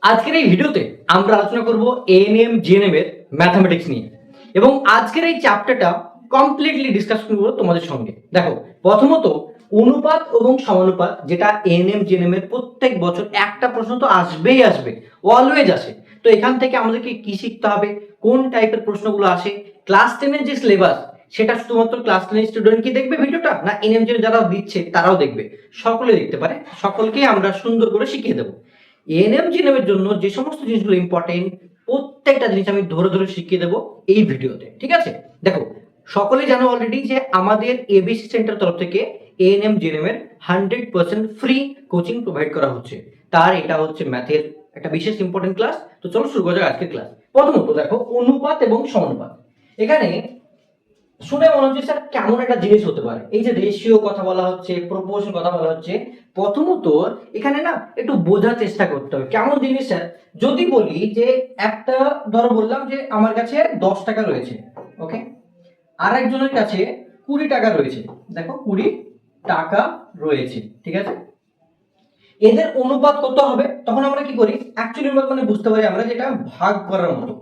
আজকের এই ভিডিওতে আমরা আলোচনা করব এএনএম জিএনএম এর ম্যাথমেটিক্স নিয়ে এবং আজকের এই চ্যাপ্টারটা কমপ্লিটলি ডিসকাস করব তোমাদের সঙ্গে। দেখো, প্রথমত অনুপাত এবং সমানুপাত, যেটা এএনএম জিএনএম এর প্রত্যেক বছর একটা প্রশ্ন তো আসবেই আসবে, অলওয়েজ আসে। তো এখান থেকে আমাদেরকে কি শিখতে হবে, কোন টাইপের প্রশ্নগুলো আসে, ক্লাস 10 এর যে সিলেবাস সেটা শুধুমাত্র ক্লাস 10 স্টুডেন্ট কি দেখবে ভিডিওটা, না এএনএম জিএনএম যারা দিচ্ছে তারাও দেখবে, সকলে দেখতে পারে, সকলকে আমরা সুন্দর করে শিখিয়ে দেবো। এএনএম জিএনএম এর জন্য যে সমস্ত জিনিসগুলো ইম্পর্টেন্ট প্রত্যেকটা জিনিস আমি ধরে ধরে শিখিয়ে দেবো এই ভিডিওতে, ঠিক আছে? দেখো, সকলে জানো অলরেডি যে আমাদের এবিসি সেন্টার তরফ থেকে এএনএম জিএনএম এর 100% ফ্রি কোচিং প্রোভাইড করা হচ্ছে। তার এটা হচ্ছে ম্যাথের একটা বিশেষ ইম্পর্টেন্ট ক্লাস। তো চলো শুরু করা যাক আজকের ক্লাস। প্রথমত দেখো, অনুপাত এবং সমানুপাত। এখানে শুনে মনে হচ্ছে স্যার কেমন একটা জিনিস হতে পারে, এই যে রেশিও কথা বলা হচ্ছে, প্রপোর্শন কথা বলা হচ্ছে। প্রথমত এখানে না একটু বোঝার চেষ্টা করতে হবে কেমন জিনিস স্যার। যদি বলি যে একটা, ধরো বললাম যে আমার কাছে 10 টাকা রয়েছে, ওকে, আর একজনের কাছে 20 টাকা রয়েছে। দেখো 20 টাকা রয়েছে, ঠিক আছে, এদের অনুপাত কত হবে? তখন আমরা কি করি, অ্যাকচুয়ালি অনুপাত মানে বুঝতে পারি আমরা যেটা ভাগ করার মতো।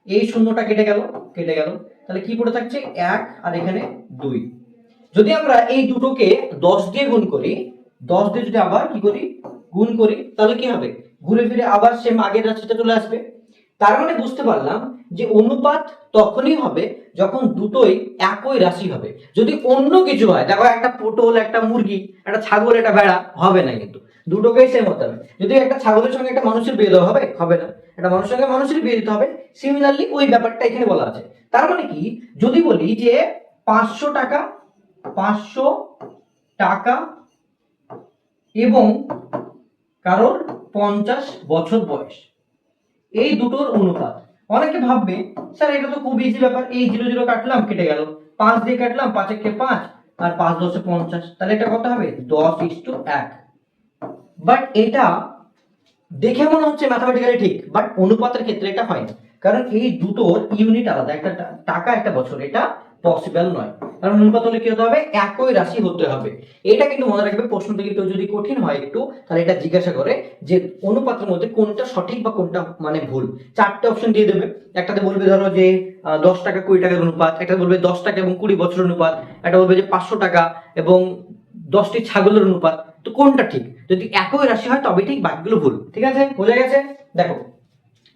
এই শূন্যটা কেটে গেল, কেটে গেল, তাহলে কি পড়ে থাকছে 1 আর এখানে 2। যদি আমরা এই দুটোকে 10 দিয়ে গুণ করি, 10 দিয়ে যদি আবার কি করি গুণ করি, তাহলে কি হবে, ঘুরে ফিরে আবার সেম আগের রাশিটা চলে আসবে। তার মানে বুঝতে পারলাম যে অনুপাত তখনই হবে যখন দুটোই একই রাশি হবে। যদি অন্য কিছু হয়, দেখো একটা পটল একটা মুরগি, একটা ছাগল একটা ভেড়া, হবে না, কিন্তু দুটোকেই সেম হতে হবে। যদি একটা ছাগলের সঙ্গে একটা মানুষের বিয়ে দেওয়া হবে, হবে না, একটা মানুষের সঙ্গে মানুষের বিয়ে দিতে হবে। সিমিলারলি ওই ব্যাপারটা এখানে বলা আছে। তার মানে কি, যদি বলি যে 500 টাকা, 500 টাকা এবং কারোর 50 বছর বয়স, এই দুটোর অনুপাত। অনেকে ভাববে স্যার এটা তো খুব ইজি ব্যাপার, এই 0 0 কাটলাম কেটে গেল, 5 দিয়ে কাটলাম, 5 একে 5 আর 5 10 50, তাহলে এটা কত হবে 10:1। বাট এটা দেখে মনে হচ্ছে ম্যাথমেটিক্যালি ঠিক, বাট অনুপাতের ক্ষেত্রে এটা হয় না, কারণ এই দুটোর ইউনিট আলাদা, একটা টাকা একটা বছর, এটা পসিবল নয়। কারণ অনুপাত হলে কি হতে হবে, একই রাশি হতে হবে। এটা কিন্তু মনে রাখবে, প্রশ্নটা কিন্তু যদি কঠিন হয় একটু, তাহলে এটা জিজ্ঞাসা করে যে অনুপাতের মধ্যে কোনটা সঠিক বা কোনটা মানে ভুল। 4টে অপশন দিয়ে দেবে, একটাতে বলবে ধরো যে 10 টাকা 20 টাকার অনুপাত, একটা বলবে 10 টাকা এবং 20 বছরের অনুপাত, একটা বলবে যে 500 টাকা এবং 10টি ছাগলের অনুপাত। তো কোনটা ঠিক? যদি একই রাশি হয় তবে ঠিক, বাকিগুলো ভুল। ঠিক আছে, বোঝা গেছে? দেখো,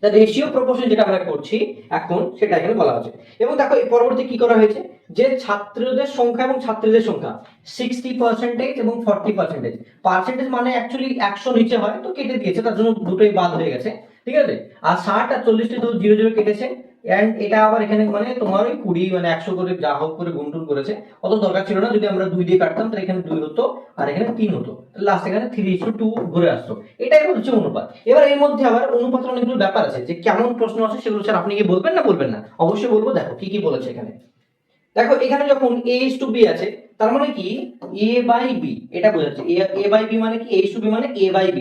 দ্য রেশিও প্রপোর্শন যেটা আমরা করছি এখন, সেটা এখানে বলা আছে। এবং দেখো এই পরবর্তী কি করা হয়েছে, যে ছাত্রদের সংখ্যা এবং ছাত্রীদের সংখ্যা 60% এবং 40%। পার্সেন্টেজ মানে অ্যাকচুয়ালি 100 নিচে হয়, তো কেটে দিয়েছে, তার জন্য দুটোই বাদ হয়ে গেছে, ঠিক আছে। আর 60 আর 40 তো 0 0 কেটেছে। এন্ড এটা আবার এখানে মানে তোমার ওই 20 মানে 100 করে যা হোক করে গুণটুন করেছে, অত দরকার ছিল না। যদি আমরা 2 দিয়ে কাটতাম তাহলে এখানে 2 হতো আর এখানে 3 হতো, লাস্ট এখানে 3:2 ঘুরে আসতো। এটাই হচ্ছে অনুপাত। এবার এর মধ্যে আবার অনুপাতের অনেকগুলো ব্যাপার আছে, যে কেমন প্রশ্ন আছে সেগুলো স্যার আপনি কি বলবেন না বলবেন না? অবশ্যই বলবো। দেখো কি কি বলেছে এখানে। দেখো এখানে যখন a:b আছে, তার মানে কি a/b, এটা বোঝাচ্ছে a/b মানে কি, a:b মানে a/b।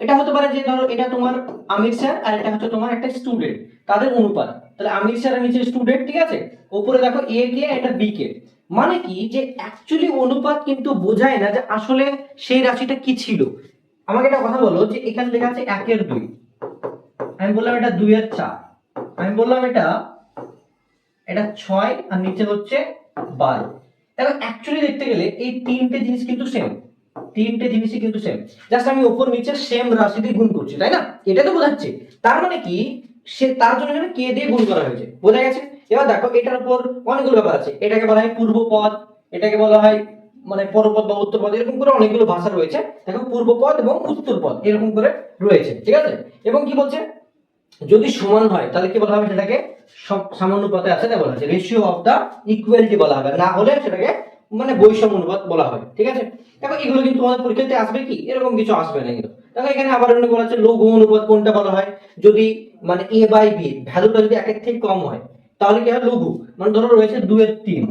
এটা হতে পারে যে ধরো এটা তোমার আমির স্যার আর এটা হচ্ছে তোমার একটা স্টুডেন্ট, তাদের অনুপাত। তাহলে আমির স্যার আর নিচে স্টুডেন্ট, ঠিক আছে, উপরে দেখো a কে এটা b কে। মানে কি, যে অ্যাকচুয়ালি অনুপাত কিন্তু বোঝায় না যে আসলে সেই রাশিটা কি ছিল। আমাকে একটা কথা বলো, যে এখানে লেখা আছে 1/2, আমি বললাম এটা 2/4, আমি বললাম এটা 6 আর নিচে হচ্ছে 12। দেখো অ্যাকচুয়ালি দেখতে গেলে এই তিনটে জিনিস কিন্তু সেম, তিনটে জিনিসই কিন্তু সেম, জাস্ট আমি উপর নিচে সেম রাশি দিয়ে গুণ করছি, তাই না? এটা তো বোঝাচ্ছে। তার মানে কি, সে তার জন্য এখানে কে দিয়ে গুণ করা হয়েছে, বোঝা গেছে? এবার দেখো এটার উপর অনেকগুলো ব্যাপার আছে, এটাকে বলা হয় পূর্বপদ, এটাকে বলা হয় মানে পরপদ বা উত্তরপদ, এরকম করে অনেকগুলো ভাষা রয়েছে। দেখো পূর্বপদ এবং উত্তরপদ এরকম করে রয়েছে, ঠিক আছে। এবং কি বলছে, যদি সমান হয় তাহলে কি বলা হবে, সেটাকে সমানুপাতে আছে তাই বলা হচ্ছে, রেশিও অফ দা ইকুয়ালিটি বলা হবে, না হলে সেটাকে মানে বৈষম্য অনুপাত বলা হয়, ঠিক আছে। দেখো এগুলো কিন্তু তোমাদের পরীক্ষাতে আসবে কি, এরকম কিছু আসবে না কিন্তু। দেখো এখানে আবার অন্য বলা আছে লঘু অনুপাত কোনটা বলা হয়, যদি মানে a/b ভ্যালুটা যদি 1 এর থেকে কম হয় তাহলে কি হয় লঘু। মানে ধরো রয়েছে 2/3,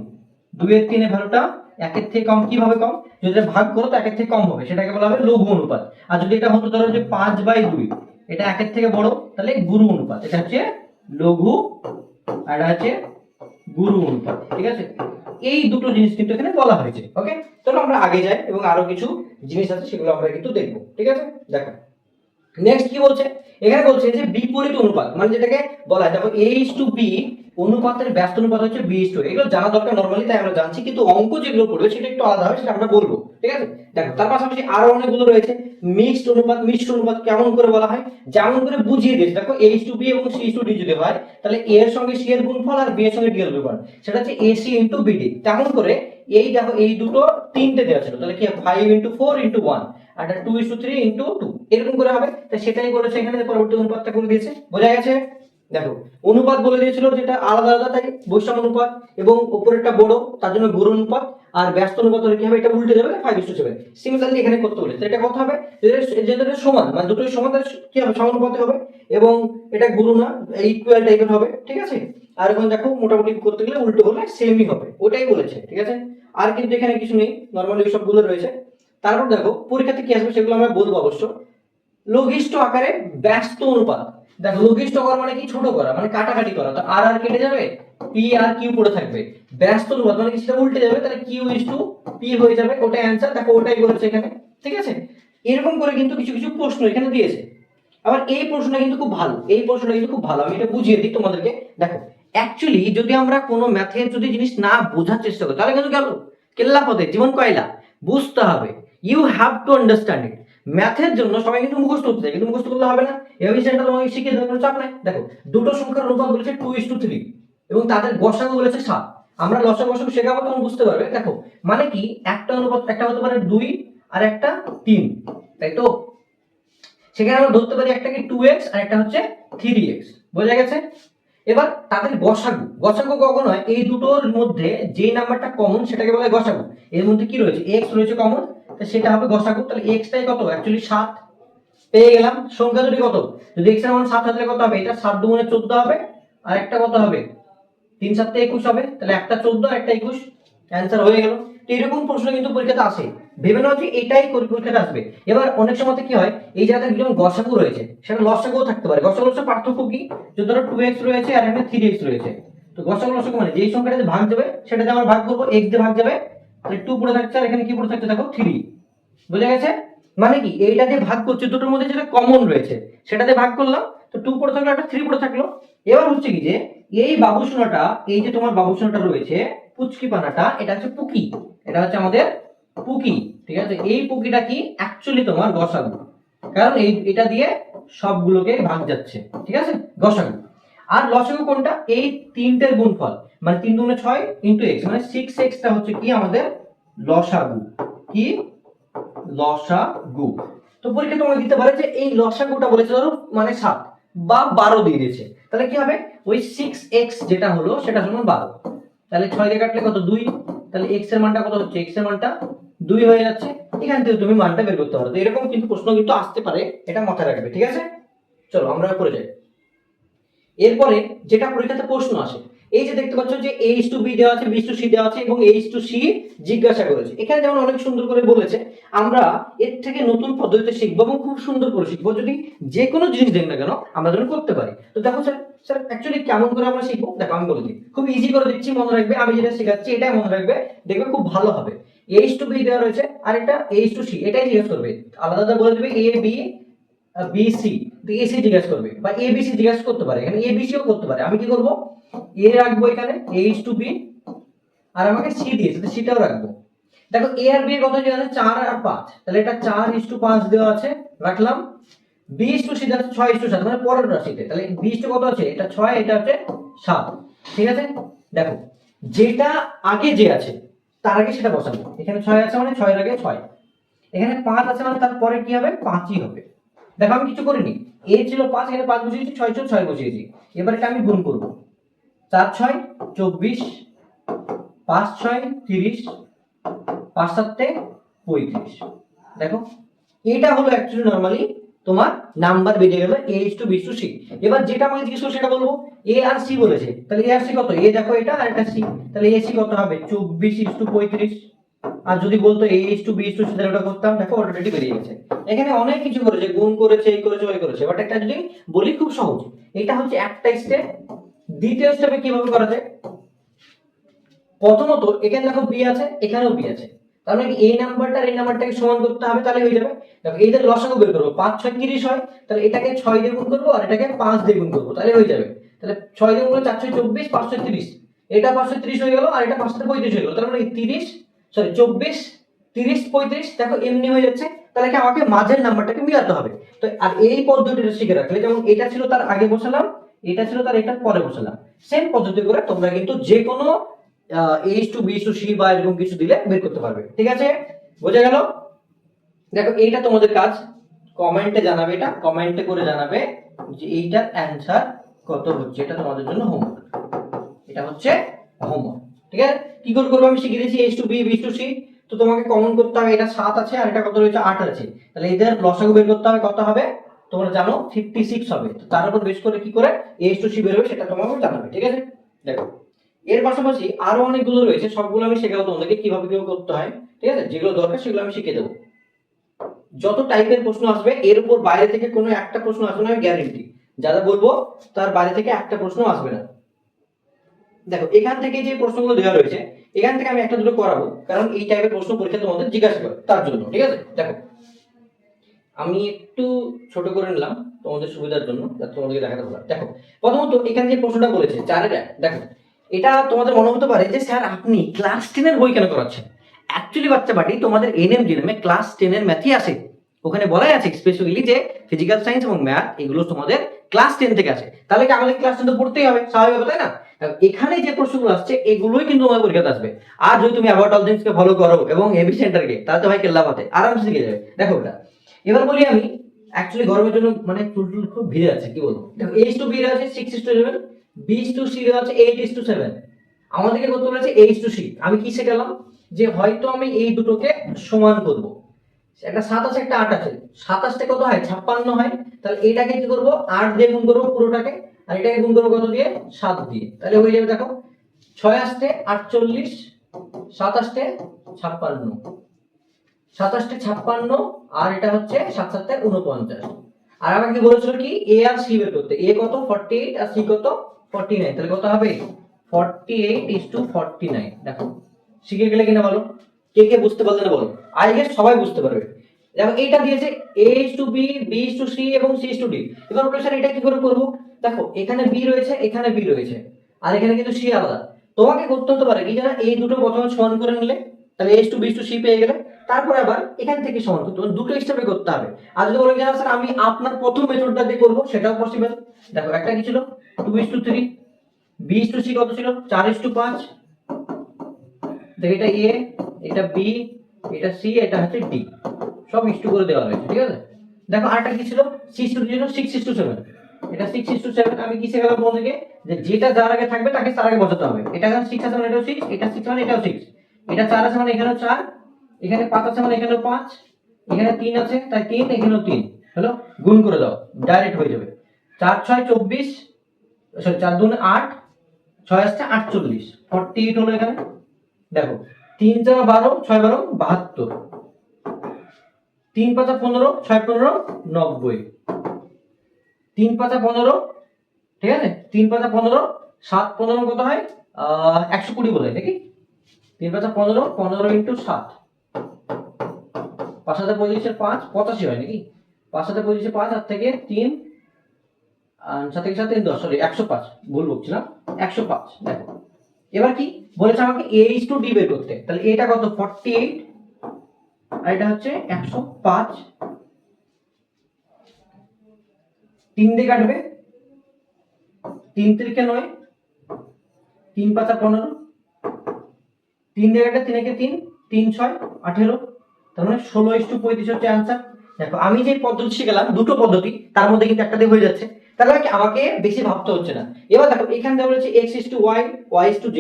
2/3 এর ভ্যালুটা 1 এর থেকে কম, কিভাবে কম, যদি এটা ভাগ করো তো 1 এর থেকে কম হবে, সেটাকে বলা হবে লঘু অনুপাত। আর যদি এটা হতো ধরো যে 5/2, এটা 1 এর থেকে বড়, তাহলে গুরু অনুপাত। এটা হচ্ছে লঘু আর এটা হচ্ছে গুরু অনুপাত, ঠিক আছে। এই দুটো জিনিস কিন্তু এখানে বলা হয়েছে, ওকে। চলো আমরা আগে যাই এবং আরো কিছু জিনিস আছে সেগুলো আমরা কিন্তু দেখবো, ঠিক আছে। দেখো নেক্সট কি বলছে, এখানে বলছে যে বিপরীত অনুপাত, মানে যেটাকে বলা হয় দেখো A:B অনুপাতের ব্যস্ত অনুপাত হচ্ছে B:A, এগুলো জানা দরকার নরমালি, তাই আমরা জানছি, কিন্তু অঙ্ক যেগুলো পড়বে সেটা একটু আলাদা হবে, সেটা আমরা বলবো, ঠিক আছে। দেখো তার পাশাপাশি আরো অনেকগুলো রয়েছে। মিক্সড অনুপাত, মিক্সড অনুপাত কেমন করে বলা হয়, যেমন করে বুঝিয়ে দিয়েছে দেখো, A:B এবং C:D যদি হয় তাহলে A এর সঙ্গে C এর গুণফল আর B এর সঙ্গে D এর গুণফল, সেটা হচ্ছে AC × BD। তেমন করে এই দেখো এই দুটো তিনটে দেওয়া ছিল, তাহলে কি 5 × 4 × 1 আর 2:3 × 2 এরকম করে হবে, তাই সেটাই করেছে এখানে, পরবর্তী অনুপাতটা করে দিয়েছে, বোঝা গেছে। দেখো অনুপাত বলে দিয়েছিল যেটা আলাদা আলাদা, তাই বৈষম্য অনুপাত এবং উপরেরটা বড় তার জন্য গড় অনুপাত, আর ব্যস্ত অনুপাত হলে কি হবে, এটা উল্টে যাবে 5:7। সিমিলারলি এখানে করতে বলেছে, এটা কথা হবে যেটা সমান, মানে দুটোই সমান, তাহলে কি হবে, সমানুপাতে হবে, এবং এটা গুণ না ইকুয়াল টাইপের হবে, ঠিক আছে। আর এখন দেখো মোটামুটি করতে গেলে উল্টো হলে সেমই হবে, ওটাই বলেছে, ঠিক আছে। আর কিন্তু এখানে কিছু নেই, নরমালি সবগুলো রয়েছে। তারপর দেখো পরীক্ষাতে কি আসবে সেগুলো আমরা বলবো অবশ্য। লঘিষ্ঠ আকারে ব্যস্ত অনুপাত, দেখো লঘিষ্ঠ করা মানে কি, ছোট করা, মানে কাটাকাটি করা, তো আর আর কেটে যাবে, পি আর কিউ পড়ে থাকবে। ব্যস্ত অনুপাত মানে কি, সেটা উল্টে যাবে, তাহলে Q:P হয়ে যাবে, ওটাই অ্যানসার। দেখো ওটাই করেছে এখানে, ঠিক আছে। এরকম করে কিন্তু কিছু কিছু প্রশ্ন এখানে দিয়েছে। আবার এই প্রশ্নটা কিন্তু খুব ভালো, এই প্রশ্নটা কিন্তু খুব ভালো, আমি এটা বুঝিয়ে দিই তোমাদেরকে। দেখো অ্যাকচুয়ালি যদি আমরা কোনো ম্যাথের যদি জিনিস না বোঝার চেষ্টা করি তাহলে কিন্তু গেল কেল্লা পথে, জীবন কয়লা, বুঝতে হবে, you have to understand it. ম্যাথের জন্য সবাই কিন্তু মুখস্থ করতে চায়, কিন্তু মুখস্থ করলে হবে না, এভাবে সেটা তোমাকে শিখিয়ে দেওয়ার কোনো চাপ নাই। দেখো দুটো সংখ্যার অনুপাত বলেছে 2:3 এবং তাদের গসাগু বলেছে 7। আমরা লসাগু গসাগু শেখাবো তখন বুঝতে পারবে। দেখো মানে কি, একটা অনুপাত, একটা হতে পারে 2 আর একটা 3, তাই তো। সেখানে আমরা ধরতে পারি একটাকে 2x আর একটা হচ্ছে 3x, বোঝা গেছে। এবার তাদের গসাগু, গসাগু কখন হয়, এই দুটোর মধ্যে যে নাম্বারটা কমন সেটাকে বলা হয় গসাগু। এর মধ্যে কি রয়েছে, x রয়েছে কমন, তো সেটা হবে গসাগু। তাহলে x টাই কত, অ্যাকচুয়ালি 7 পেয়ে গেলাম। সংখ্যা দুটি কত, যদি x এর মান 7 হলে কত হবে, এটা 7 দুগুণে 14 হবে, আর একটা কত হবে, 3 7 21 হবে, তাহলে একটা 14 আর একটা 21, অ্যানসার হয়ে গেল। তো এরকম প্রশ্ন কিন্তু পরীক্ষাতে আসে, ভেবে নাও যে এটাই পরীক্ষাতে আসবে। এবার অনেক সময় কি হয়, এই জায়গায় যেমন গসাগু রয়েছে সেটা লসাগুও থাকতে পারে। গসাগু লসাগু পার্থক্য কি, যে ধরো 2x রয়েছে আর এখানে 3x রয়েছে, তো গসাগু লসাগু মানে যেই সংখ্যাটাতে ভাগ যাবে সেটাতে আমরা ভাগ করব, x দিয়ে ভাগ যাবে, তাহলে 2 পড়ে থাকছে, আর এখানে কি পড়ে থাকছে দেখো 3, বুঝা গেছে। মানে কি এইটা দিয়ে ভাগ করছে, দুটোর মধ্যে যেটা কমন রয়েছে সেটাতে ভাগ করলাম, তো 2 পড়ে থাকলো, একটা 3 পড়ে থাকলো। এবার হচ্ছে কি যে এই বাবুসোনাটা, এই যে তোমার বাবুসোনাটা রয়েছে পুচকি পানাটা, এটা হচ্ছে পুকি, এটা হচ্ছে আমাদের পুকি, ঠিক আছে। এই পুকিটা কি অ্যাকচুয়ালি তোমার গসাগু, কারণ এটা দিয়ে সবগুলোকে ভাগ যাচ্ছে, ঠিক আছে, গসাগু। আর লসাগু কোনটা, এই তিনটের গুণফল, মানে 3 দুগুণে 6 × x, মানে 6x টা হচ্ছে কি আমাদের লসাগু, কি লসাগু। তো পরীক্ষা তোমাকে দিতে পারে যে এই লসাগুটা বলেছে ধরো মানে 7 বা 12 দিয়ে দিয়েছে, তাহলে কি হবে, ওই 6x যেটা হলো সেটা সমান 12, তাহলে 6 দিয়ে কাটলে কত 2, তাহলে x এর মানটা কত হচ্ছে, x এর মানটা 2 হয়ে যাচ্ছে। এখান থেকে তুমি মানটা বের করতে পারো। তো এরকম কিন্তু প্রশ্ন কিন্তু আসতে পারে, এটা মাথায় রাখবে, ঠিক আছে। চলো আমরা পরে যাই। এরপরে যেটা পরীক্ষাতে প্রশ্ন আসে, এই যে দেখতে পাচ্ছ যে A:B দেওয়া আছে, B:C দেওয়া আছে এবং H:C জিজ্ঞাসা করেছে। এখানে যেমন অনেক সুন্দর করে বলেছে, আমরা এর থেকে নতুন পদ্ধতিতে শিখবো এবং খুব সুন্দর করে শিখবো, যদি যে কোনো জিনিস দেখ না কেন আমরা যেন করতে পারি। তো দেখো স্যার, স্যার অ্যাকচুয়ালি কেমন করে আমরা শিখবো, দেখো আমি বলে দিই, খুব ইজি করে দিচ্ছি, মনে রাখবে, আমি যেটা শেখাচ্ছি এটাই মনে রাখবে, দেখবে খুব ভালো হবে। A:B দেওয়া রয়েছে আর এটা H:C, এটাই জিজ্ঞেস করবে, আলাদা আলাদা বলে দেবে AB BC, AC জিজ্ঞাসা করবে বা ABC জিজ্ঞাসা করতে পারে, এখানে ABCও করতে পারে। আমি কি করব, A রাখবো এখানে H:B, আর আমাকে C দিয়েছে তো Cটাও রাখবো। দেখো A আর B এর কত দেওয়া আছে, 4 আর 5, তাহলে এটা 4:5 দেওয়া আছে, রাখলাম। B:C দেওয়া আছে 6:7, মানে পরের রাশিতে, তাহলে B কত আছে, এটা 6, এটা হচ্ছে 7, ঠিক আছে। দেখো যেটা আগে যে আছে তার আগে সেটা বসাবো, এখানে 6 আছে মানে 6 এর আগে 6, এখানে 5 আছে মানে তারপরে কি হবে, 5ই হবে। দেখো আমি কিছু করিনি, a ছিল 5, এখানে 5 বসিয়েছি, 6 ছিল 6 বসিয়েছি। এবার এটা আমি গুণ করব, 4 6 24, 5 6 30, 5 7 35। দেখো এটা হলো অ্যাকচুয়ালি নরমালি তোমার নাম্বার বেরিয়ে গেল A:B:C। এবার যেটা আমাকে জিজ্ঞেস করছে সেটা বলবো, A আর C বলেছে, তাহলে A আর C কত, A দেখো এটা আর এটা C, তাহলে AC কত হবে 24:35। আর যদি বলতো A:B:C তাহলে ওটা করতাম, দেখো অলরেডি বেরিয়ে গেছে। এখানে অনেক কিছু করেছে, গুণ করেছে, এই করেছে ওই করেছে, বাট একটা যদি বলি খুব সহজ, এটা হচ্ছে একটা স্টেপ। দ্বিতীয় স্টেপে কিভাবে করা যায়, প্রথমত এখানে দেখো B আছে, এখানেও B আছে, তার মানে এই নাম্বারটা আর এই নাম্বারটাকে সমান করতে হবে, তাহলে হয়ে যাবে। দেখো এইদের লসাগু বের করবো, 5 6 30 হয়, তাহলে এটাকে 6 দিয়ে গুণ করবো আর এটাকে 5 দিয়ে গুণ করবো, তাহলে হয়ে যাবে। তাহলে 6 দিয়ে গুণ করলে 4 6 24, 5 6 30, এটা 530 হয়ে গেল আর এটা 5 7 35 হয়ে গেল। তার মানে 30 সরি 24 30 35 দেখো এমনি হয়ে যাচ্ছে। তাহলে কি আমাকে মাঝের নাম্বারটাকে মিলাতে হবে। তো আর এই পদ্ধতিটা শিখে রাখলে, যেমন এটা ছিল তার আগে বসালাম, এটা ছিল তার এটার পরে বসালাম, সেম পদ্ধতি করে তোমরা কিন্তু যে কোনো H to B to C বা এরকম কিছু দিলে বের করতে পারবে। ঠিক আছে, বোঝা গেল? দেখো এইটা তোমাদের কাজ, কমেন্টে জানাবে, এটা কমেন্টে করে জানাবে যে এইটার অ্যানসার কত হচ্ছে। এটা তোমাদের জন্য হোমওয়ার্ক, এটা হচ্ছে হোমওয়ার্ক। ঠিক আছে, কি করে করবো আমি শিখিয়ে দিয়েছি, H to B B to C. তো তোমাকে কমন করতে হবে, এটা 7 আছে আর এটা কত রয়েছে 8 আছে, তাহলে এদের লসাগু বের করতে হবে, কত হবে তোমরা জানো 56 হবে। তো তার উপর বেশ করে কি করে এইচ টু সি বের হবে সেটা তোমাকে জানাবে। ঠিক আছে, দেখো এর পাশাপাশি আরো অনেকগুলো রয়েছে, সবগুলো আমি শেখাবো তোমাদেরকে কিভাবে কিভাবে করতে হয়। ঠিক আছে, যেগুলো দরকার সেগুলো আমি শিখিয়ে দেবো। যত টাইপের প্রশ্ন আসবে এর উপর বাইরে থেকে কোনো একটা প্রশ্ন আসবে না, আমি গ্যারেন্টি। যারা বলবো তার বাইরে থেকে একটা প্রশ্ন আসবে না। দেখো এখান থেকে যে প্রশ্নগুলো দেওয়া রয়েছে, এখান থেকে আমি একটা দুটো করাবো, কারণ এই টাইপের প্রশ্ন পরীক্ষা তোমাদের জিজ্ঞাসা করে তার জন্য। ঠিক আছে, দেখো আমি একটু ছোট করে নিলাম তোমাদের সুবিধার জন্য, যাতে তোমাদেরকে দেখাতে পারবো। দেখো প্রথমত এখানে যে প্রশ্নটা বলেছে 4-এর 1, দেখো এটা তোমাদের মনে হতে পারে যে স্যার আপনি ক্লাস 10 এর বই কেন করাচ্ছেন। অ্যাকচুয়ালি বাচ্চা বাটি তোমাদের এনএম জিএনএম ক্লাস 10 এর ম্যাথই আসে, ওখানে বলাই আছে স্পেশালি যে ফিজিক্যাল সায়েন্স এবং ম্যাথ এগুলো তোমাদের ক্লাস 10 থেকে আসে। তাহলে কি আমাদের ক্লাস 10 তো পড়তেই হবে, স্বাভাবিক, তাই না? এখানে যে প্রশ্নগুলো আসছে এগুলোই কিন্তু তোমাদের পরীক্ষাতে আসবে। আর যদি তুমি about all things K follow করো এবং এবি সেন্টারকে, তাহলে তো ভাই কেল্লা পাতে আরামসে শিখে যাবে। দেখো এটা এবার বলি আমি, অ্যাকচুয়ালি গরমের জন্য মানে চুল খুব ভিজে আছে, কি বলবো। দেখো এইচ টু বি এর আছে 6:7, বি টু সি এর আছে 8:7, আমাদেরকে করতে বলেছে এইচ টু সি। আমি কি শিখালাম যে হয়তো আমি এই দুটোকে সমান করব, একটা 7 আছে একটা 8 আছে, 27 কত হয় 56 হয়, তাহলে এটাকে কি করব 8 দিয়ে গুণ করব পুরোটাকে, আর এটাকে গুণ করব কত দিয়ে 7 দিয়ে, তাহলে হয়ে যাবে দেখো 6 আসতে 48, 7 আসতে 56, 27 56 আর এটা হচ্ছে 7 7 49। আর আমাকে বলেছিল কি এ আর সি বের করতে, এ কত 48 আর সি কত 49, তাহলে কত হবে 48:49। দেখো শিখে গেলে কিনা বলো, কে কে বুঝতে পারলে না বলো, আই গেস সবাই বুঝতে পারবে। দেখো এটা দিয়েছে A to B B to C এবং সি টু ডি। এবার বলে স্যার এটা কি করে করব, দেখো এখানে বি রয়েছে এখানে বি রয়েছে আর এখানে কিন্তু সি আলাদা। তোমাকে করতে হতে পারে কি জানা, এই দুটো প্রথমে সমান করে নিলে, তাহলে H to B to C পেয়ে গেলে, তারপর আবার এখান থেকে সমান করতে হবে, দুটো স্টেপে করতে হবে। আর যদি বলে জানা স্যার আমি আপনার প্রথম মেথডটা দিয়ে করব, সেটাও পসিবল। দেখো একটা কি ছিল 2:3, বি টু সি কত ছিল 4:5, দেখো এটা এ, এটা বি, এটা সি, এটা হচ্ছে ডি, সব ইস্টু করে দেওয়া হয়েছে। ঠিক আছে, দেখো আরটা কি ছিল 6:7, এটা 6:7। আমি কি শেখালাম তোমাদেরকে যে যেটা যার আগে থাকবে তাকে তার আগে বসাতে হবে। এটা যখন 6 আছে মানে এটাও 6, এটা 6 মানে এটাও 6, এটা 4 আছে মানে এখানেও 4, এখানে 5 আছে মানে এখানেও 5, এখানে 3 আছে তাই 3, এখানেও 3, হলো গুণ করে দাও ডাইরেক্ট হয়ে যাবে 4 6 24, সরি 4 2 8, 6 আসছে 48, 48 হলো এখানে। দেখো 3 4 12, 6 12 72, 3 5 15, 6 15 90, 3 5 15, ঠিক আছে 3 5 15, 7 15 কত হয় 120 বলে নাকি, 3 5 15, 15 ইন্টু 7, 5 হাতে 25 5 85 হয় নাকি, 5 হাতে 25 5 আর থেকে 3 7 থেকে 7 3 10, সরি 105, ভুল বলছিলাম 105। দেখো এবার কি বলেছে আমাকে a is to d বের করতে, তাহলে এটা কত 48 আর এটা হচ্ছে 105, 3 দিয়ে কাটবে, 3 3 9, 3 5 15, 3 দিয়ে কাটে 3 একে 3, 3 6 18, তার মানে 16:35 হচ্ছে आंसर। দেখো আমি যে পদ্ধতি শিখালাম দুটো পদ্ধতি, তার মধ্যে কিন্তু একটা দিয়ে হয়ে যাচ্ছে, তাহলে কি আমাকে বেশি ভাবতে হচ্ছে না। এবার দেখো এখানে দেওয়া হচ্ছে x is to y, y is to z,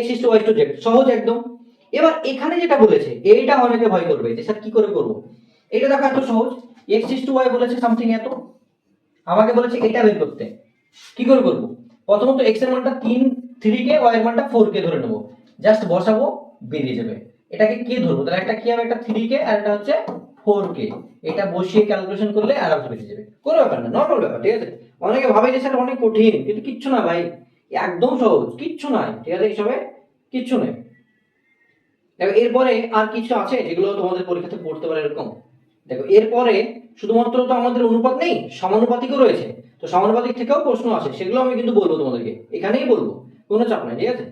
x is to y is to z, সহজ একদম। এবার এখানে যেটা বলেছে এইটা অনেকে ভয় করবে যে স্যার কি করে করব, এটা দেখো এত সহজ, x is to y বলেছে সামথিং এত, আমাকে বলেছে এটা বের করতে, কি করে করব, প্রথমত x এর মানটা 3 কে, y এর মানটা 4 কে ধরে নেব, জাস্ট বসাবো বেরিয়ে যাবে। এটাকে কে ধরবো, তাহলে একটা কি হবে, একটা 3 কে আর এটা হচ্ছে 4 কে, এটা বসিয়ে ক্যালকুলেশন করলে আরামসে বেরিয়ে যাবে, কোনো ব্যাপার না, নরমাল ব্যাপার। ঠিক আছে, অনেকে ভাবে যে স্যার অনেক কঠিন, কিন্তু কিচ্ছু না ভাই, একদম সহজ, কিচ্ছু নাই। ঠিক আছে, এইসবে কিচ্ছু নেই। দেখো এরপরে আর কিছু আছে যেগুলো তোমাদের পরীক্ষাতে পড়তে পারে এরকম। দেখো এরপরে শুধুমাত্র তো আমাদের অনুপাত নেই, সমানুপাতিকও রয়েছে। তো সমানুপাতিক থেকেও প্রশ্ন আসে, সেগুলো আমি কিন্তু বলবো তোমাদেরকে, এখানেই বলবো, কোনো চাপ নাই, ঠিক আছে।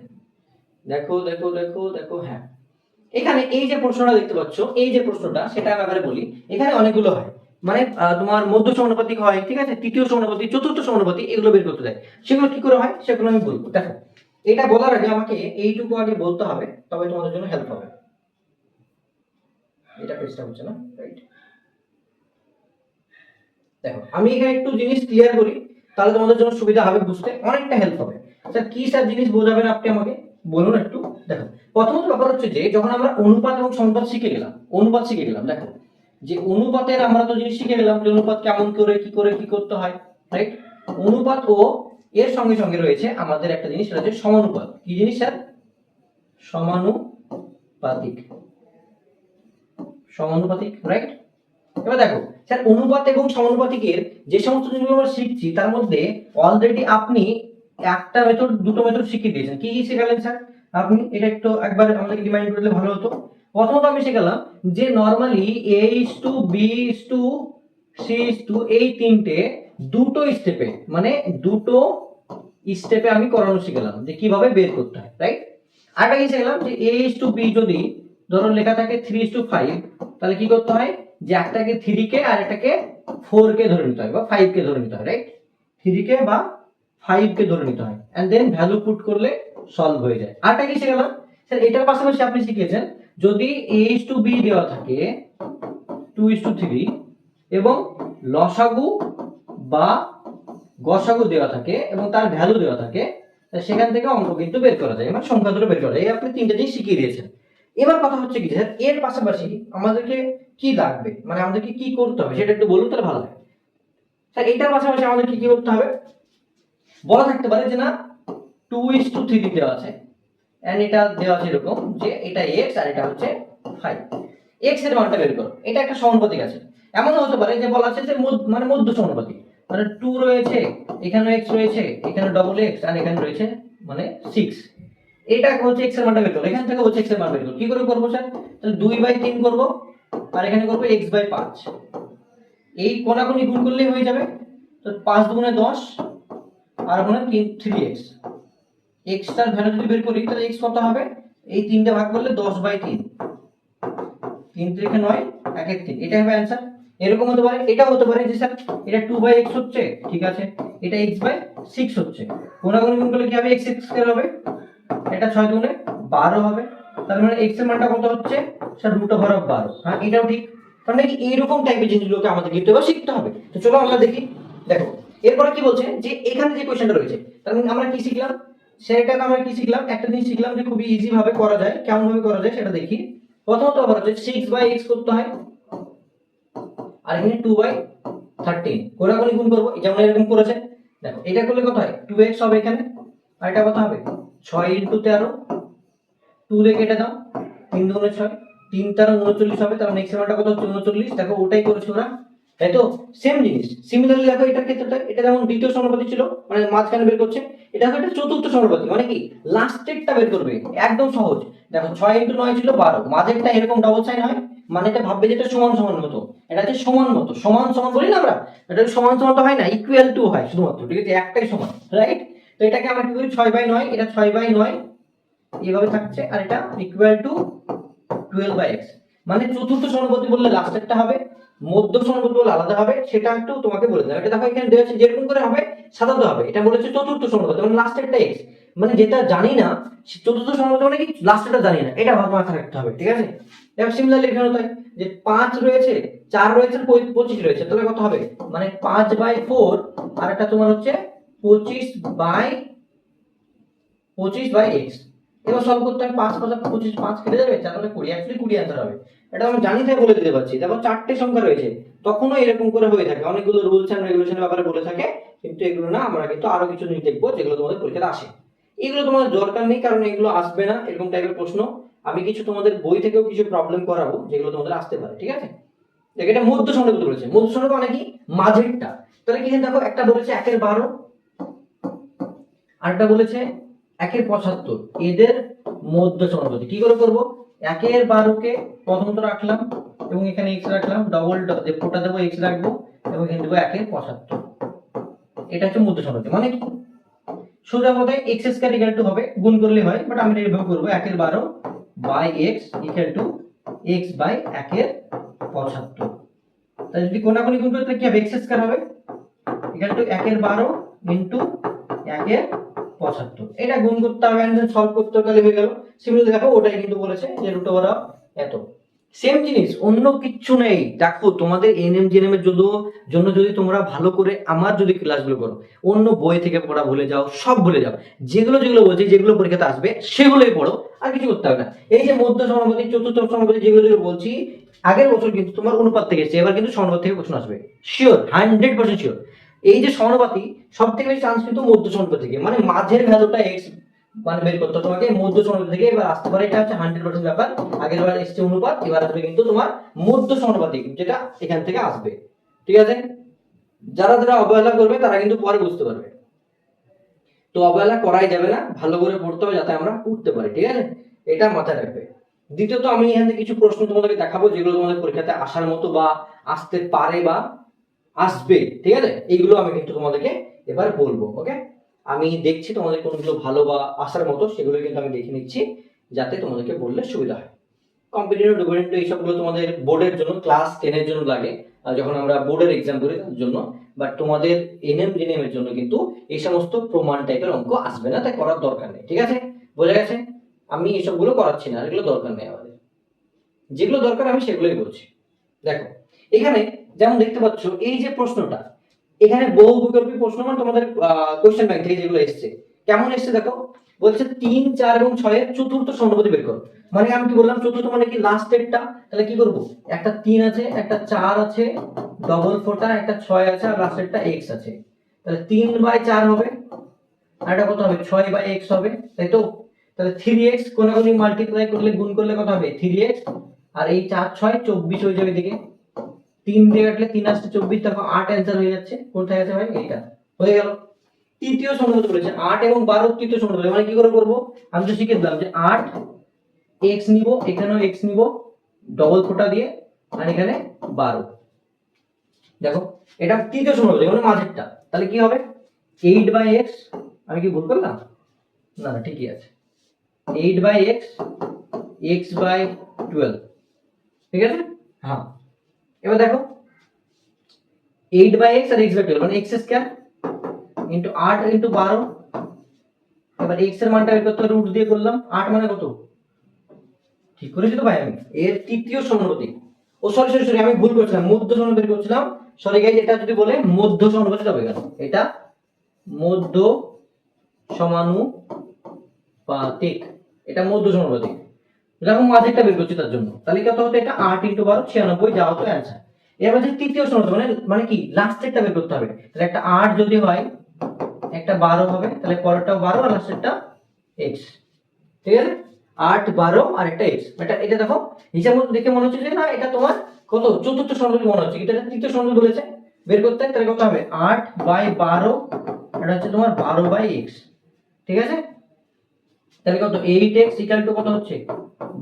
দেখো দেখো দেখো দেখো, হ্যাঁ এখানে এই যে প্রশ্নটা দেখতে পাচ্ছ, এই যে প্রশ্নটা, সেটা আমি এবারে বলি। এখানে অনেকগুলো হয়, মানে তোমার মধ্য সমানুপাতিক হয়, ঠিক আছে, তৃতীয় সমানুপাতি, চতুর্থ সমানুপাতি, এগুলো বের করতে দেয়। সেগুলো কি করে হয় সেগুলো আমি বলবো। দেখো এটা বলার আগে আমাকে এইটুকু আগে বলতে হবে, তবে তোমাদের জন্য হেল্প হবে। এটা পেজটা হচ্ছে না, রাইট। দেখো আমি এখানে একটু জিনিস ক্লিয়ার করি, তাহলে তোমাদের জন্য সুবিধা হবে, বুঝতে অনেকটা হেল্প হবে। স্যার কি স্যার জিনিস বোঝাবেন আপনি আমাকে বলুন একটু। দেখো প্রথমত ব্যাপার হচ্ছে যে যখন আমরা অনুপাত এবং সমানুপাত শিখে গেলাম, অনুপাত শিখে গেলাম, দেখো যে অনুপাতের আমরা তো জিনিস শিখে গেলাম যে অনুপাত কেমন করে কি করতে হয়, রাইট। অনুপাত ও এর সঙ্গে সঙ্গে রয়েছে আমাদের একটা জিনিস, সেটা হচ্ছে সমানুপাত। কি জিনিস স্যার? সমানুপাতিক, সমানুপাতিক, রাইট। এবার দেখো স্যার অনুপাত এবং সমানুপাতিকের যে সমস্ত জিনিসগুলো আমরা শিখছি তার মধ্যে অলরেডি আপনি একটা মেথড, দুটো মেথড শিখিয়ে দিয়েছেন। কি কি শেখালেন স্যার আপনি? এটা একটু একবার আমাদেরকে রিমাইন্ড করলে ভালো হতো। প্রথমত আমি শেখালাম যে normally a is to b is to c is to এই তিনটে দুটো স্টেপে, মানে দুটো স্টেপে আমি করানো শিখালাম যে কিভাবে বের করতে হয়, রাইট। আরেকটা কি শিখলাম যে a is to b যদি ধরো লেখা থাকে 3 is to 5, তাহলে কি করতে হয় যে একটাকে 3 কে আর একটাকে 4 কে ধরে নিতে হয় বা 5 কে ধরে নিতে হয়, রাইট। 3 কে বা 5 কে ধরে নিতে হয়, এন্ড দেন ভ্যালু পুট করলে সলভ হয়ে যায়। আরেকটা কি শিখলাম স্যার, এটার পাশাপাশি আপনি শিখিয়েছেন যদি a is to b দেওয়া থাকে 2 is to 3 এবং লসাগু বা গসাগু দেওয়া থাকে এবং তার ভ্যালু দেওয়া থাকে, সেখান থেকে অঙ্ক কিন্তু বের করা যায়, মানে সংখ্যা ধরে বের করা যায়। এই আপনি তিনটা জিনিস শিখিয়ে দিয়েছেন। এবার কথা হচ্ছে কি স্যার, এর পাশাপাশি আমাদেরকে কি লাগবে, মানে আমাদেরকে কি করতে হবে সেটা একটু বলুন, তাহলে ভালো হয়। স্যার এটার পাশাপাশি আমাদের কি কি করতে হবে? বলা থাকতে পারে যে না 2 is to 3 দেওয়া আছে, এন্ড এটা দেওয়া আছে এরকম যে এটা x আর এটা হচ্ছে 5, x এর মানটা বের করো। এটা একটা সমানুপাতিক আছে। এমনও হতে পারে যে বলা আছে যে মানে মধ্য সমানুপাতিক, মানে 2 রয়েছে, এখানে x রয়েছে, এখানে ডবল x আর এখানে রয়েছে মানে 6। এটা হচ্ছে x এর মানটা বের করো, এখান থেকে হচ্ছে x এর মান বের করো। কি করে করব স্যার? তাহলে 2/3 করব আর এখানে করব x/5। এই কোণাকুণি গুণ করলেই হয়ে যাবে। তো 5 দুগুণে 10 আর ওখানে 3x। x টার ভ্যালু যদি বের করি তাহলে x কত হবে? এই তিনটে ভাগ করলে 10/3, 3 3 9, 1 3, এটা হবে অ্যানসার। এরকম হতে পারে, এটাও হতে পারে যে স্যার এটা 2/x হচ্ছে, ঠিক আছে, এটা x/6 হচ্ছে। কোণাকুণি গুণ করলে কি হবে? x² হবে, এটা 6 দুগুণে 12 হবে। তার মানে x এর মানটা কত হচ্ছে স্যার? √12। হ্যাঁ এটাও ঠিক। তার মানে এইরকম টাইপের জিনিসগুলোকে আমাদের কিন্তু এবার শিখতে হবে। তো চলো আমরা দেখি। দেখো এরপরে কি বলছে যে এখানে যে কোশ্চেনটা রয়েছে, তার মানে আমরা কি শিখলাম সেটা, আমরা কি শিখলাম? একটা জিনিস শিখলাম যে খুবই ইজি ভাবে করা যায়। কেমন ভাবে করা যায় সেটা দেখি। প্রথমত আবার হচ্ছে 6/x করতে হয় আর এখানে 2/13 কোণাকুণি গুণ করব, যেমন এরকম করেছে। দেখো এটা করলে কত হয়? 2x হবে এখানে, আর এটা কত হবে? 6 × 13, 2 দিয়ে কেটে দাও, 3 দুগুণে 6, 3 13 39 হবে। তার নেক্সট মানটা কত হচ্ছে? 39। দেখো ওটাই করেছে ওরা, তাই তো? সেম জিনিস। সিমিলারলি দেখো এটার ক্ষেত্রে, এটা যেমন দ্বিতীয় সমানুপাতি ছিল, মানে মাঝখানে বের করছে, এটা হবে এটা চতুর্থ সমানুপাতি, মানে কি লাস্টেরটা বের করবে, একদম সহজ। দেখো 6 × 9 ছিল 12, মাঝেরটা এরকম ডাবল সাইন হয়, মানে এটা ভাববে যে এটা সমান সমান মতো, এটা হচ্ছে সমান মতো, সমান সমান বলি না আমরা, এটা সমান সমান তো হয় না, ইকুয়াল টু হয় শুধুমাত্র, ঠিক আছে, একটাই সমান, রাইট। তো এটাকে আমরা কি করি? 6/9, এটা 6/9 এইভাবে থাকছে, আর এটা ইকুয়াল টু 12/x। মানে চতুর্থ সমানুপাতি বললে লাস্টেরটা হবে, মধ্য সমানুপাতি বললে আলাদা হবে, সেটা একটু তোমাকে বলে দিলাম। এটা দেখো এখানে দেওয়া আছে যেরকম করে হবে সাজাতে হবে। এটা বলেছে চতুর্থ সমানুপাতি, মানে লাস্টেরটা x, মানে যেটা জানি না চতুর্থ সমানুপাতি মানে কি লাস্টেরটা জানি না, এটা ভালো মাথায় রাখতে হবে, ঠিক আছে। দেখো সিমিলারলি এখানে তাই যে 5 রয়েছে, 4 রয়েছে, 25 রয়েছে, তাহলে কত হবে? মানে 5/4 আর এটা তোমার হচ্ছে 25/x। এবার সলভ করতে হবে। 5 5 25, 5 কেটে যাবে, 4 20, অ্যাকচুয়ালি 20 आंसर হবে। এটা আমি জানি তাই বলে দিতে পারছি। দেখো চারটে সংখ্যা রয়েছে, তখনও এরকম করে হয়ে থাকে, অনেকগুলো রুলস এন্ড রেগুলেশনের ব্যাপারে বলে থাকে, কিন্তু এগুলো না, আমরা কিন্তু আরো কিছু জিনিস দেখবো যেগুলো তোমাদের পরীক্ষাতে আসে। এগুলো তোমাদের দরকার নেই, কারণ এগুলো আসবে না এরকম টাইপের প্রশ্ন। আমি কিছু তোমাদের বই থেকেও কিছু প্রবলেম করাবো যেগুলো তোমাদের আসতে পারে, ঠিক আছে। দেখ এটা মধ্য সমানুপাতি বলেছে, মধ্য সমানুপাতি মানে কি মাঝেরটা। তাহলে কি দেখো একটা বলেছে 1/12, আরেকটা বলেছে 1/75, এদের মধ্য সমানুপাতি কি করে করব? একের 12কে প্রথমত রাখলাম এবং এখানে x রাখলাম, ডবল যে ফোটা দেবো x রাখবো এবং এখানে দেবো 1/75। এটা হচ্ছে মধ্য সমবাতি। মানে কি সোজা কথায় x স্কয়ার ইকুয়াল টু হবে, গুণ করলে হয়, বাট আমি এইভাবে করব 1/12 by x equal to x by 1/75। তাহলে যদি কোনাকুনি গুণ করি তাহলে কি হবে, x স্কয়ার হবে ইকুয়াল টু 1/12 ইনটু 1/75। এটা গুণ করতে হবে, অ্যান্সার সলভ করতে হবে, তাহলে হয়ে গেল। সিমিলারলি দেখো ওটাই কিন্তু বলেছে যে রুট ওভার অফ এত। সেম জিনিস, অন্য কিচ্ছু নেই। দেখো তোমাদের এনএম জিএনএম এর জন্য যদি তোমরা ভালো করে আমার যদি ক্লাসগুলো করো, অন্য বই থেকে পড়া ভুলে যাও, সব ভুলে যাও, যেগুলো বলছি, যেগুলো পরীক্ষাতে আসবে সেগুলোই পড়ো, আর কিছু করতে হবে না। এই যে মধ্য সমানুপাতি, চতুর্থ সমানুপাতি যেগুলো বলছি, আগের বছর কিন্তু তোমার অনুপাত থেকে এসেছে, এবার কিন্তু সমানুপাত থেকে প্রশ্ন আসবে, শিওর, 100% শিওর। এই যে সমানুপাতি, সব থেকে বেশি চান্স কিন্তু মধ্য সমানুপাতি থেকে, মানে মাঝের ভ্যালুটা এক্স মানে বের করতে তোমাকে মধ্য সমানুপাতি থেকে। এবার আসতে পারে, এটা হচ্ছে 100% ব্যাপার। আগের বার এসছে অনুপাত, এবার আসবে কিন্তু তোমার মধ্য সমানুপাতি, যেটা এখান থেকে আসবে। ঠিক আছে, যারা যারা অবহেলা করবে তারা কিন্তু পরে বুঝতে পারবে। তো অবহেলা করাই যাবে না, ভালো করে পড়তে হবে যাতে আমরা উঠতে পারি। ঠিক আছে, এটা মাথায় রাখবে। দ্বিতীয়ত আমি এখান থেকে কিছু প্রশ্ন তোমাদেরকে দেখাবো যেগুলো তোমাদের পরীক্ষাতে আসার মতো বা আসতে পারে বা আসবে। ঠিক আছে, এইগুলো আমি কিন্তু তোমাদেরকে এবার বলবো। ওকে, আমি দেখছি তোমাদের কোনগুলো ভালো বা আসার মতো, সেগুলো কিন্তু আমি দেখে নিচ্ছি যাতে তোমাদেরকে বললে সুবিধা হয়। কম্পিটিটিভ ডকুমেন্ট এইসবগুলো তোমাদের বোর্ডের জন্য, ক্লাস 10 এর জন্য লাগে, যখন আমরা বোর্ডের এক্সাম করি তার জন্য। বাট তোমাদের এনএম জিএনএম এর জন্য কিন্তু এই সমস্ত প্রমাণ টাইপের অঙ্ক আসবে না, তাই করার দরকার নেই। ঠিক আছে, বোঝা গেছে? আমি এসবগুলো করাচ্ছি না, এগুলো দরকার নেই আমাদের। যেগুলো দরকার আমি সেগুলোই বলছি। দেখো এখানে যেমন দেখতে পাচ্ছ, এই যে প্রশ্নটা, এখানে বহু বিকল্পী প্রশ্ন, মানে তোমাদের কোশ্চেন ব্যাংক থেকে যেগুলো এসছে, কেমন এসছে দেখো। বলছে 3, 4 এবং 6 এর চতুর্থ সমানুপাতি বের করো। মানে আমি কি বললাম, চতুর্থ মানে কি লাস্টেরটা, তাহলে কি করব, একটা 3 আছে, একটা 4 আছে, ডবল ফোটা, একটা 6 আছে, আর লাস্টেরটা x আছে। তাহলে 3/4 হবে, আর এটা কত হবে, 6/x হবে, তাই তো? তাহলে 3x কোনাকুনি মাল্টিপ্লাই করলে, গুণ করলে কত হবে, 3x, আর এই 4 6 24 হয়ে যাবে এদিকে। 3 দিয়ে কাটলে 3 আসছে 24, তখন 8 অ্যান্সার হয়ে যাচ্ছে। কোনটায় আছে ভাই, এইটা হয়ে গেল। তৃতীয় সমানুপাতি বলেছে 8 এবং 12 তৃতীয় সমানুপাতি, মানে কি করে করব, আমি তো শিখে দিলাম যে 8 x নিব, এখানেও x নিব ডবল ফোটা দিয়ে, আর এখানে 12। দেখো এটা তৃতীয় সমানুপাতি মানে মাঝেরটা, তাহলে কি হবে 8/x, আমি কি ভুল করলাম, না না ঠিকই আছে, 8/x, x/12। ঠিক আছে, হ্যাঁ। এবার দেখো 8/x আর x/12 মানে x স্কয়ার ইনটু 8 ইনটু 12। এবার x এর মানটা বের করতে রুট দিয়ে করলাম, 8 মানে কত, ঠিক করেছি তো ভাই আমি? এর তৃতীয় সমানুপাতি, ও সরি সরি সরি আমি ভুল করছিলাম, মধ্য সমানুপাতি বের করছিলাম, সরি গাইস। এটা যদি বলে মধ্য সমানুপাতি হবে কেন, এটা মধ্য সমানুপাতিক, এটা মধ্য সমানুপাতিক। যখন মাঝেরটা বের করছি তার জন্য, তাহলে কত হতো, এটা 8 ইনটু 12 96 যা হতো অ্যানসার। এবার যে তৃতীয় সমানুপাতি মানে কি লাস্টেরটা বের করতে হবে, তাহলে একটা 8 যদি হয়, একটা 12 হবে, তাহলে পরেরটাও 12 আর লাস্টেরটা x। ঠিক আছে, 8 12 আর একটা x। এটা দেখো হিসাব মতো দেখে মনে হচ্ছে যে না এটা তোমার কত চতুর্থ সমানুপাতি মনে হচ্ছে, কিন্তু এটা তৃতীয় সমানুপাতি বলেছে বের করতে, তাহলে কত হবে 8/12, এটা হচ্ছে তোমার 12/x। ঠিক আছে, তাহলে কত 8x ইকুয়াল টু কত হচ্ছে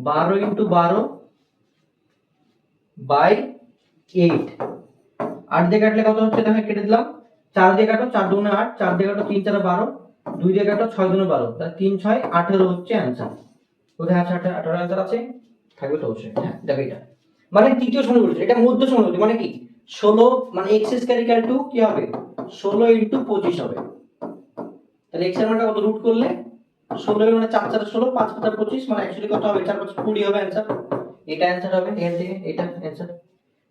12 ইনটু 12/8। 8 দিয়ে কাটলে কত হচ্ছে, দেখো কেটে দিলাম, 4 দিয়ে কাটো, 4 দুগুণে 8, 4 দিয়ে কাটো 3 4 12, 2 দিয়ে কাটো 6 দুগুণে 12, তাহলে 3 6 18 হচ্ছে অ্যানসার। কোথায় আছে 18 অ্যানসার আছে, থাকবে তো অবশ্যই। হ্যাঁ দেখো এটা মানে তৃতীয় সমানুপাতি, এটা মধ্য সমানুপাতি, মানে কি 16 মানে x স্কয়ার ইকুয়াল টু কি হবে 16 ইনটু 25 হবে। তাহলে x এর মানটা কত রুট করলে 16 মানে 4 4 16, 5 5 25, মানে অ্যাকচুয়ালি কত হবে 4 5 20 হবে অ্যানসার। এটা অ্যানসার হবে এখান থেকে, এটা অ্যানসার।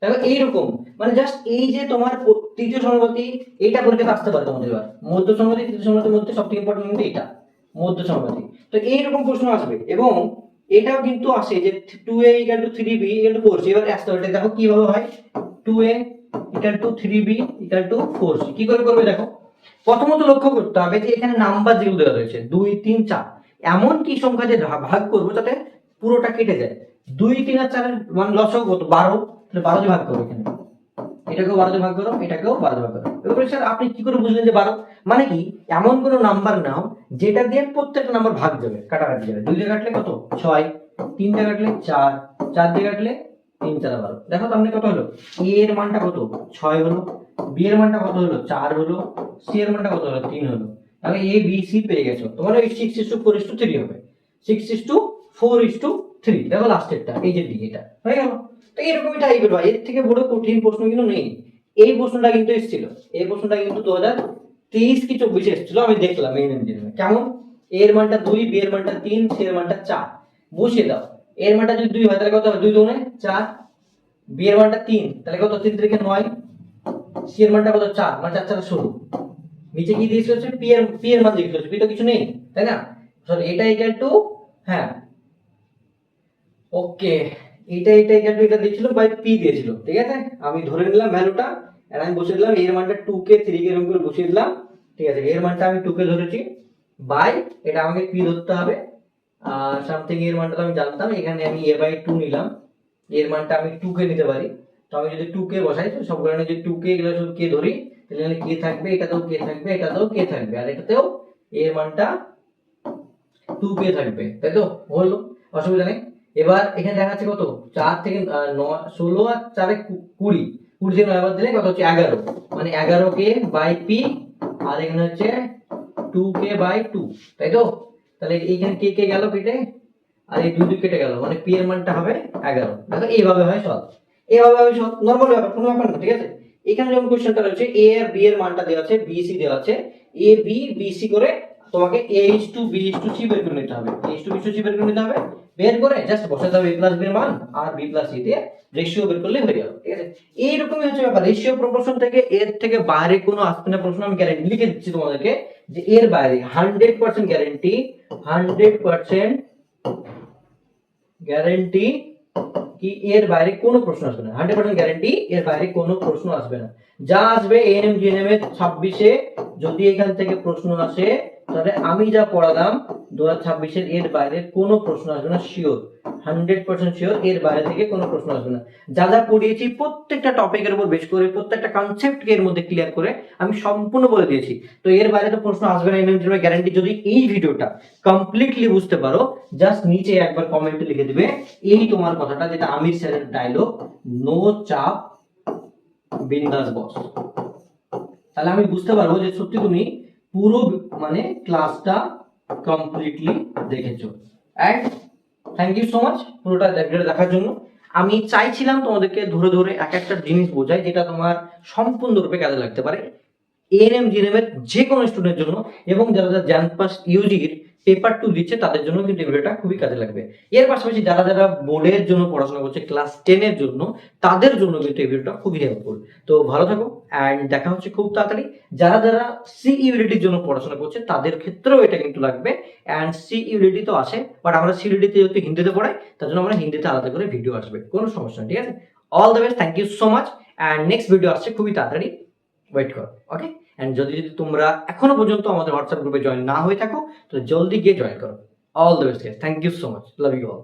দেখো এইরকম, মানে জাস্ট এই যে তোমার তৃতীয় সমানুপাতি, এইটা পরীক্ষাতে আসতে পারে তোমাদের। এবার মধ্য সমানুপাতি তৃতীয় সমানুপাতির মধ্যে সবথেকে ইম্পর্টেন্ট কিন্তু এটা মধ্য সমানুপাতি। তো এইরকম প্রশ্ন আসবে, এবং এটাও কিন্তু আসে যে 2a = 3b = 4c। এবার আসতে হবে, দেখো কিভাবে হয়, 2a = 3b = 4c কি করে করবে দেখো। প্রথমত লক্ষ্য করতে হবে যে এখানে নাম্বার যেগুলো দেওয়া রয়েছে 2 3 4, এমন কি সংখ্যা যে ভাগ করবো যাতে পুরোটা কেটে যায়। 2 3 আর 4 এর মান লসাগু কত 12, তাহলে 12 দিয়ে ভাগ করো, এখানে এটাকেও 12 দিয়ে ভাগ করো, এটাকেও 12 দিয়ে ভাগ করো। এবার স্যার আপনি কি করে বুঝলেন যে 12? মানে কি এমন কোন নাম্বার নাও যেটা দিয়ে প্রত্যেকটা নাম্বার ভাগ যাবে, কাটাকাটি যাবে। 2 দিয়ে কাটলে কত 6, 3 দিয়ে কাটলে 4, 4 দিয়ে কাটলে 3 4 12। দেখো সামনে কত হলো, a এর মানটা কত 6 হলো, b এর মানটা কত হলো 4 হলো, c এর মানটা কত হলো 3 হলো। তাহলে a b c পেয়ে গেছো। তোমার ওই 6:4:3 হবে, 6:4:3। দেখো লাস্টেরটা এই যে ডি, এটা হয়ে গেল। তো এরকমই টাইপের ভাই, এর থেকে বড় কঠিন প্রশ্ন কিন্তু নেই। এই প্রশ্নটা কিন্তু এসেছিল, এই প্রশ্নটা কিন্তু 2023 কি 24 এসেছিল, আমি দেখলাম এই নিয়মে। কেমন, এর মানটা 2, বি এর মানটা 3, সি এর মানটা 4 বসিয়ে দাও। এর মানটা যদি 2 হয় তাহলে কত হবে, 2 2 4, বি এর মানটা 3 তাহলে কত, 3 3 9, সি এর মানটা কত 4, মানে 4 4 16। নিচে কি দিয়েছে হচ্ছে পি এর মান দিয়েছে, পি তো কিছু নেই তাই না, সরি এটা ইকুয়াল টু, হ্যাঁ ওকে, এটা ইকুয়াল টু এটা দিয়েছিল বাই পি দিয়েছিল, ঠিক আছে। আমি ধরে নিলাম ভ্যালুটা, আর আমি বসিয়ে দিলাম এর মানটা 2 কে 3 কে এরকম করে বসিয়ে দিলাম, ঠিক আছে। এর মানটা আমি 2 কে ধরেছি বাই এটা আমাকে পি ধরতে হবে, আর সামথিং এর মানটা তো আমি জানতাম, এখানে আমি এ বাই 2 নিলাম, এর মানটা আমি 2 কে নিতে পারি। তো আমি যদি 2 কে বসাই, তো সবগুলো যদি 2 কে এগুলো শুধু কে ধরি, তাহলে কে থাকবে, এটাতেও কে থাকবে, এটাতেও কে থাকবে, আর এটাতেও এর মানটা 2 কে থাকবে, তাই তো হলো, অসুবিধা নেই। এবার এখানে দেখা যাচ্ছে কত, 4 থেকে 9 16 আর 4 এ 20, 20 থেকে 9 বাদ দিলে কত হচ্ছে 11, মানে 11 কে বাই পি, আর এখানে হচ্ছে 2 কে বাই 2, তাই তো। তাহলে এইখানে কে কে গেল কেটে, আর এই 2 2 কেটে গেল, মানে পি এর মানটা হবে 11। দেখো এইভাবে হয় সলভ, এইভাবে হবে সলভ, নরমাল ব্যাপার, কোনো ব্যাপার না, ঠিক আছে। এখানে যখন কোশ্চেনটা রয়েছে এ আর বি এর মানটা দেওয়া আছে, বি সি দেওয়া আছে, এ বি বি সি করে তোমাকে a:b:c বের করে নিতে হবে, a:b:c বের করে নিতে হবে, বের করে জাস্ট বসাতে হবে a প্লাস বি এর মান আর b প্লাস c দিয়ে রেশিও বের করলে হয়ে যাবে, ঠিক আছে। এইরকমই হচ্ছে ব্যাপার, রেশিও প্রপোর্শন থেকে এর থেকে বাইরে কোনো আসবে না প্রশ্ন, আমি গ্যারান্টি লিখে দিচ্ছি তোমাদেরকে যে এর বাইরে 100% গ্যারান্টি, 100% গ্যারান্টি কি এর বাইরে কোনো প্রশ্ন আসবে না, 100% গ্যারান্টি এর বাইরে কোনো প্রশ্ন আসবে না। যা আসবে এএনএম জিএনএম এর 26-এ যদি এখান থেকে প্রশ্ন আসে, তাহলে আমি যা পড়ালাম 2026 এর এর বাইরে কোনো প্রশ্ন আসবে না, শিওর, 100% শিওর, এর বাইরে থেকে কোনো প্রশ্ন আসবে না। যা যা পড়িয়েছি প্রত্যেকটা টপিকের উপর বেশ করে, প্রত্যেকটা কনসেপ্টকে এর মধ্যে ক্লিয়ার করে আমি সম্পূর্ণ বলে দিয়েছি। তো এর বাইরে তো প্রশ্ন আসবে না এএনএম জিএনএম গ্যারান্টি। যদি এই ভিডিওটা কমপ্লিটলি বুঝতে পারো, জাস্ট নিচে একবার কমেন্টে লিখে দিবে এই তোমার কথাটা, যেটা আমির স্যারের ডায়লগ, নো চাপ বিন্দাস বস। তাহলে আমি বুঝতে পারবো যে সত্যি তুমি পুরো মানে ক্লাসটা কমপ্লিটলি দেখেছো। And thank you so much পুরোটা দেখার জন্য। আমি চাইছিলাম তোমাদেরকে ধরে ধরে এক একটা জিনিস বোঝাই, যেটা তোমার সম্পূর্ণরূপে কাজে লাগতে পারে এএনএম জিএনএম এর যে কোনো স্টুডেন্টের জন্য, এবং যারা যারা জ্ঞানপাস ইউজির পেপার 2 দিচ্ছে তাদের জন্য কিন্তু এই ভিডিওটা খুবই কাজে লাগবে। এর পাশাপাশি যারা যারা বোর্ডের জন্য পড়াশোনা করছে, ক্লাস 10 এর জন্য, তাদের জন্য কিন্তু এই ভিডিওটা খুবই হেল্পফুল। তো ভালো থাকো, অ্যান্ড দেখা হচ্ছে খুব তাড়াতাড়ি। যারা যারা সিইউলিটির জন্য পড়াশোনা করছে তাদের ক্ষেত্রেও এটা কিন্তু লাগবে, অ্যান্ড সিইউলিটি তো আসে, বাট আমরা সিইউলিটিতে যেহেতু হিন্দিতে পড়াই, তার জন্য আমরা হিন্দিতে আলাদা করে ভিডিও আসবে, কোনো সমস্যা নেই, ঠিক আছে। All the best, thank you so much, and next video আসছে খুবই তাড়াতাড়ি, ওয়েট করো, ওকে। এন্ড যদি তোমরা এখনো পর্যন্ত আমাদের হোয়াটসঅ্যাপ গ্রুপে জয়েন না হয়ে থাকো, তো জলদি গিয়ে জয়েন করো। All the best, thank you so much, love you all.